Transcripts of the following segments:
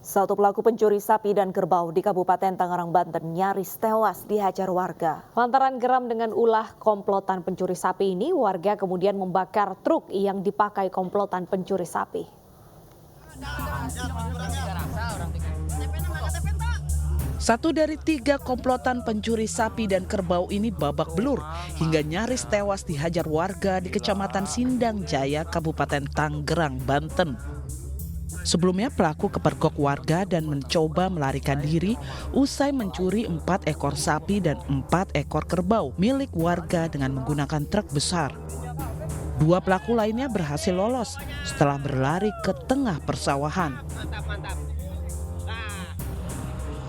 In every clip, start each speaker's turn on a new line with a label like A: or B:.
A: Satu pelaku pencuri sapi dan kerbau di Kabupaten Tangerang, Banten nyaris tewas dihajar warga. Lantaran geram dengan ulah komplotan pencuri sapi ini, warga kemudian membakar truk yang dipakai komplotan pencuri sapi.
B: Satu dari 3 komplotan pencuri sapi dan kerbau ini babak belur hingga nyaris tewas dihajar warga di Kecamatan Sindang Jaya, Kabupaten Tangerang, Banten. Sebelumnya pelaku kepergok warga dan mencoba melarikan diri usai mencuri 4 ekor sapi dan 4 ekor kerbau milik warga dengan menggunakan truk besar. 2 pelaku lainnya berhasil lolos setelah berlari ke tengah persawahan.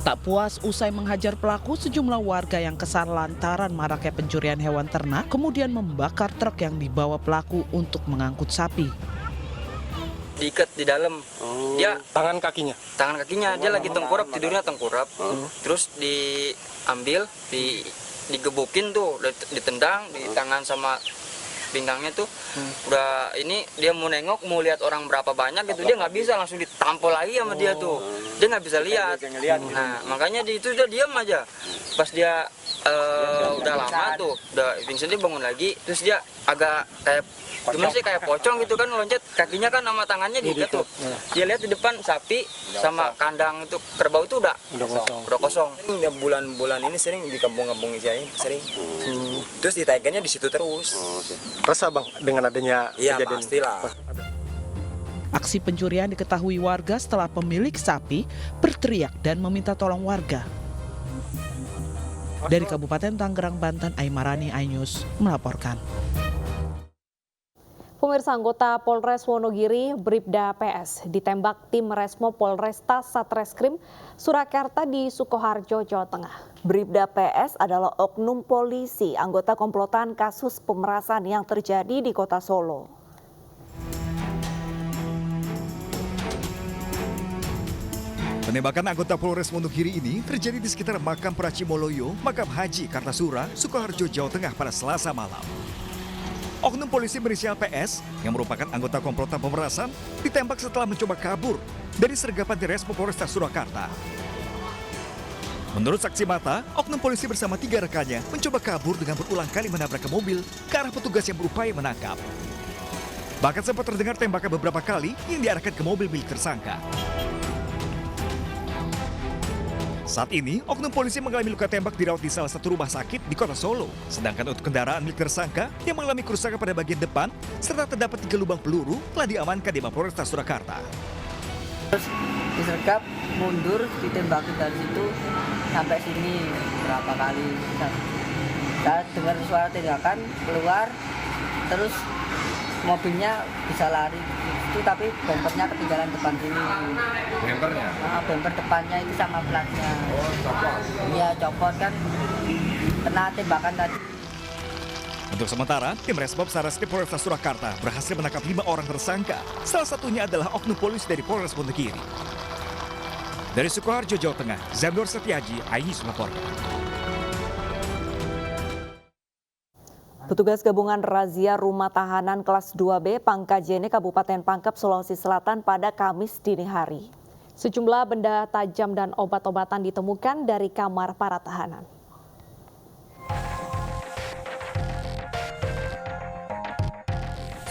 B: Tak puas usai menghajar pelaku, sejumlah warga yang kesal lantaran maraknya pencurian hewan ternak kemudian membakar truk yang dibawa pelaku untuk mengangkut sapi.
C: Diikat di dalam, dia
D: tangan kakinya
C: dia lagi tengkurap, tidurnya tengkurap, terus diambil, digebukin tuh, ditendang di tangan sama pinggangnya tuh. Udah ini dia mau nengok, mau lihat orang berapa banyak gitu, dia nggak bisa, langsung ditampol lagi sama dia tuh, dia nggak bisa lihat. Nah makanya di itu dia diam aja. Pas dia udah lama tuh, udah pingsan, dia bangun lagi, terus dia agak kayak gimana sih, kayak pocong gitu kan, loncat, kakinya kan sama tangannya diikat tuh. Dia lihat di depan sapi sama kandang itu kerbau itu udah kosong. Bulan-bulan ini sering di kampung-kampung saya sering. Terus ditagihnya di situ terus.
D: Resah bang dengan adanya kejadian.
C: Pastilah.
B: Aksi pencurian diketahui warga setelah pemilik sapi berteriak dan meminta tolong warga. Dari Kabupaten Tangerang, Banten, Aimarani, iNews melaporkan.
A: Pemirsa, anggota Polres Wonogiri, Bribda PS, ditembak tim Resmo Polresta Satreskrim Surakarta di Sukoharjo, Jawa Tengah. Bribda PS adalah oknum polisi anggota komplotan kasus pemerasan yang terjadi di Kota Solo.
E: Penembakan anggota Polres Wonogiri ini terjadi di sekitar makam Pracimoloyo, makam Haji Kartasura, Sukoharjo, Jawa Tengah pada Selasa malam. Oknum polisi berinisial PS yang merupakan anggota komplotan pemerasan ditembak setelah mencoba kabur dari sergapan di Resmo Polresta Surakarta. Menurut saksi mata, oknum polisi bersama 3 rekannya mencoba kabur dengan berulang kali menabrak ke mobil ke arah petugas yang berupaya menangkap. Bahkan sempat terdengar tembakan beberapa kali yang diarahkan ke mobil milik tersangka. Saat ini, oknum polisi mengalami luka tembak dirawat di salah satu rumah sakit di Kota Solo. Sedangkan untuk kendaraan milik tersangka yang mengalami kerusakan pada bagian depan serta terdapat 3 lubang peluru telah diamankan di Mapolresta Surakarta.
F: Terus disergap, mundur, ditembakin dari situ sampai sini berapa kali. Saya dengar suara tembakan keluar, terus mobilnya bisa lari itu, tapi bempernya ketinggalan depan sini.
G: Bempernya?
F: Bemper depannya itu sama platnya.
G: Oh, copot?
F: Iya, copot kan, kena tembakan tadi.
E: Untuk sementara, tim Resmob Satreskrim Polresta Surakarta berhasil menangkap 5 orang tersangka. Salah satunya adalah oknum polisi dari Polres Wonogiri. Dari Sukoharjo, Jawa Tengah, Zamdur Setiaji, iNews melaporkan.
A: Petugas gabungan razia rumah tahanan kelas 2B Pangkajene Kabupaten Pangkep, Sulawesi Selatan pada Kamis dini hari. Sejumlah benda tajam dan obat-obatan ditemukan dari kamar para tahanan.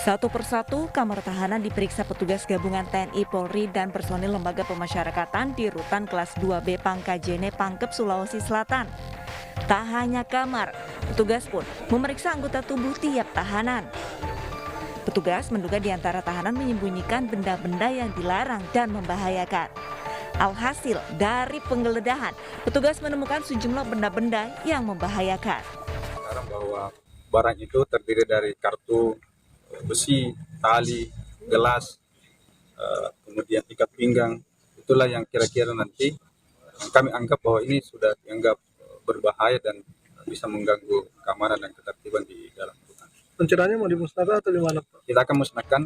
H: Satu persatu kamar tahanan diperiksa petugas gabungan TNI, Polri, dan personil lembaga pemasyarakatan di Rutan kelas 2B Pangkajene, Pangkep, Sulawesi Selatan. Tak hanya kamar, petugas pun memeriksa anggota tubuh tiap tahanan. Petugas menduga di antara tahanan menyembunyikan benda-benda yang dilarang dan membahayakan. Alhasil, dari penggeledahan, petugas menemukan sejumlah benda-benda yang membahayakan.
G: Sekarang bahwa barang itu terdiri dari kartu, besi, tali, gelas, kemudian ikat pinggang. Itulah yang kira-kira nanti kami anggap bahwa ini sudah dianggap berbahaya dan bisa mengganggu keamanan dan ketertiban di dalam rutan.
D: Rencananya mau dimusnahkan atau di mana, Pak?
G: Kita akan musnahkan.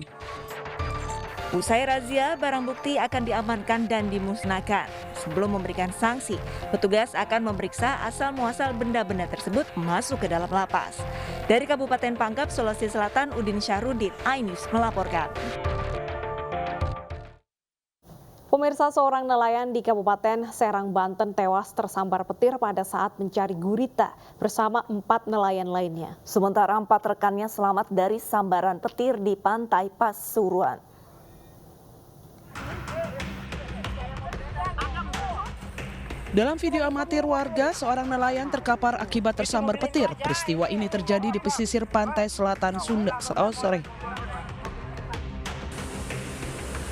H: Usai razia, barang bukti akan diamankan dan dimusnahkan. Sebelum memberikan sanksi, petugas akan memeriksa asal-muasal benda-benda tersebut masuk ke dalam lapas. Dari Kabupaten Pangkep, Sulawesi Selatan, Udin Syahrudin, iNews melaporkan.
A: Pemirsa, seorang nelayan di Kabupaten Serang, Banten tewas tersambar petir pada saat mencari gurita bersama 4 nelayan lainnya.
I: Sementara 4 rekannya selamat dari sambaran petir di pantai Pasuruan.
B: Dalam video amatir warga, seorang nelayan terkapar akibat tersambar petir. Peristiwa ini terjadi di pesisir pantai selatan Sunda.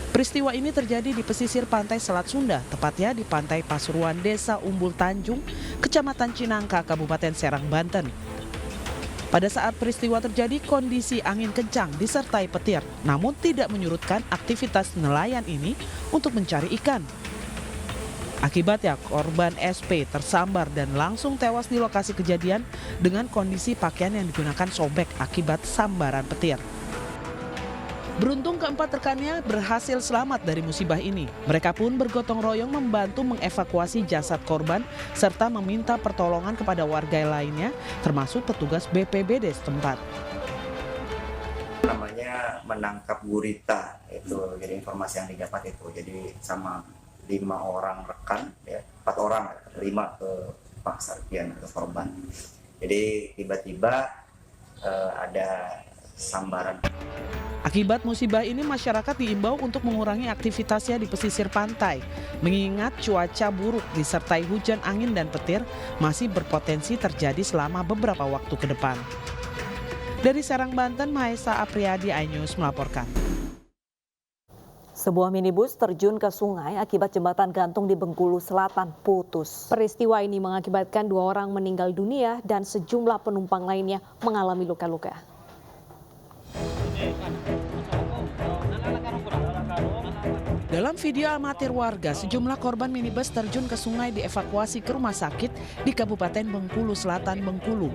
B: Peristiwa ini terjadi di pesisir pantai Selat Sunda, tepatnya di pantai Pasuruan, Desa Umbul Tanjung, Kecamatan Cinangka, Kabupaten Serang, Banten. Pada saat peristiwa terjadi, kondisi angin kencang disertai petir, namun tidak menyurutkan aktivitas nelayan ini untuk mencari ikan. Akibatnya korban SP tersambar dan langsung tewas di lokasi kejadian dengan kondisi pakaian yang digunakan sobek akibat sambaran petir. Beruntung keempat rekannya berhasil selamat dari musibah ini. Mereka pun bergotong royong membantu mengevakuasi jasad korban serta meminta pertolongan kepada warga lainnya termasuk petugas BPBD setempat.
J: Namanya menangkap gurita, itu jadi informasi yang didapat itu. Jadi sama 5 orang rekan, ya 4 orang, 5 ke Pak Sarpian atau korban. Jadi tiba-tiba ada sambaran.
B: Akibat musibah ini, masyarakat diimbau untuk mengurangi aktivitasnya di pesisir pantai, mengingat cuaca buruk disertai hujan angin dan petir masih berpotensi terjadi selama beberapa waktu ke depan. Dari Serang, Banten, Mahesa Apriyadi, iNews melaporkan.
I: Sebuah minibus terjun ke sungai akibat jembatan gantung di Bengkulu Selatan putus.
A: Peristiwa ini mengakibatkan 2 orang meninggal dunia dan sejumlah penumpang lainnya mengalami luka-luka.
B: Dalam video amatir warga, sejumlah korban minibus terjun ke sungai dievakuasi ke rumah sakit di Kabupaten Bengkulu Selatan, Bengkulu.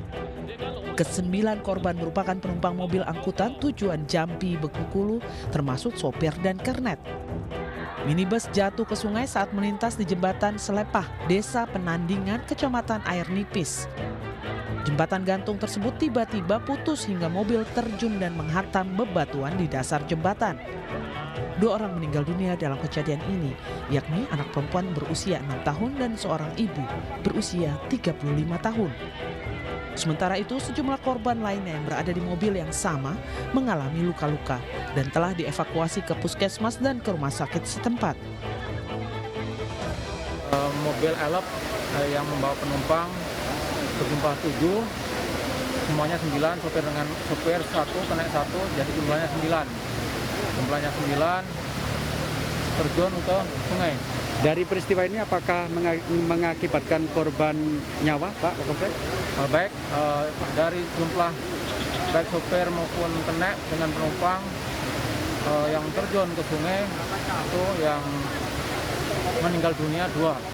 B: Ke-9 korban merupakan penumpang mobil angkutan tujuan Jambi, Bengkulu, termasuk sopir dan kernet. Minibus jatuh ke sungai saat melintas di jembatan Selepah, Desa Penandingan, Kecamatan Air Nipis. Jembatan gantung tersebut tiba-tiba putus hingga mobil terjun dan menghantam bebatuan di dasar jembatan. 2 orang meninggal dunia dalam kejadian ini, yakni anak perempuan berusia 6 tahun dan seorang ibu berusia 35 tahun. Sementara itu, sejumlah korban lainnya yang berada di mobil yang sama mengalami luka-luka dan telah dievakuasi ke puskesmas dan ke rumah sakit setempat.
K: Mobil elop yang membawa penumpang berjumlah 7, semuanya 9, sopir 1, kenek 1, jadi jumlahnya 9. Jumlahnya 9 terjun ke sungai.
L: Dari peristiwa ini apakah mengakibatkan korban nyawa, Pak Kapolres?
K: Baik, dari jumlah baik sopir maupun kenek dengan penumpang yang terjun ke sungai itu yang meninggal dunia 2.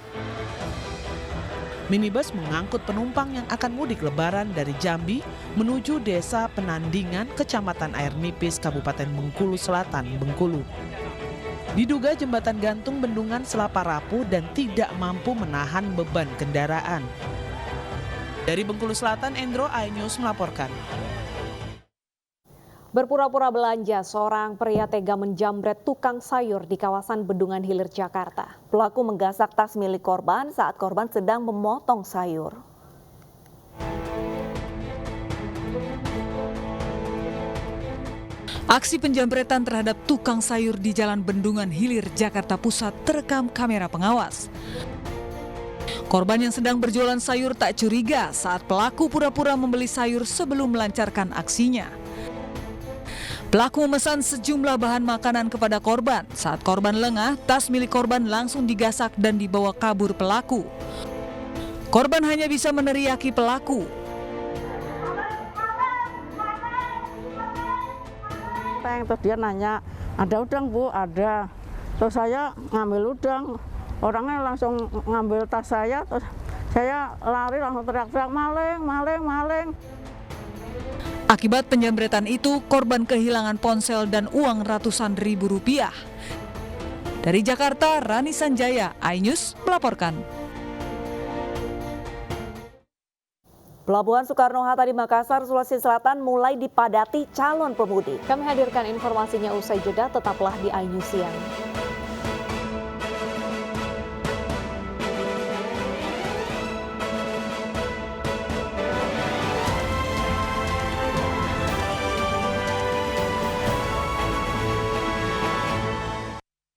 B: Minibus mengangkut penumpang yang akan mudik lebaran dari Jambi menuju Desa Penandingan, Kecamatan Air Nipis, Kabupaten Bengkulu Selatan, Bengkulu. Diduga jembatan gantung bendungan Selapa rapuh dan tidak mampu menahan beban kendaraan. Dari Bengkulu Selatan, Endro, iNews melaporkan.
A: Berpura-pura belanja, seorang pria tega menjamret tukang sayur di kawasan Bendungan Hilir, Jakarta.
I: Pelaku menggasak tas milik korban saat korban sedang memotong sayur.
M: Aksi penjamretan terhadap tukang sayur di Jalan Bendungan Hilir, Jakarta Pusat terekam kamera pengawas. Korban yang sedang berjualan sayur tak curiga saat pelaku pura-pura membeli sayur sebelum melancarkan aksinya. Pelaku memesan sejumlah bahan makanan kepada korban. Saat korban lengah, tas milik korban langsung digasak dan dibawa kabur pelaku. Korban hanya bisa meneriaki pelaku.
N: Terus dia nanya, ada udang Bu? Ada. Terus saya ngambil udang, orangnya langsung ngambil tas saya, terus saya lari langsung teriak-teriak, maling, maling, maling.
M: Akibat penjamretan itu, korban kehilangan ponsel dan uang ratusan ribu rupiah. Dari Jakarta, Rani Sanjaya, iNews melaporkan.
I: Pelabuhan Soekarno-Hatta di Makassar, Sulawesi Selatan mulai dipadati calon pemudik.
A: Kami hadirkan informasinya usai jeda, tetaplah di iNews Siang.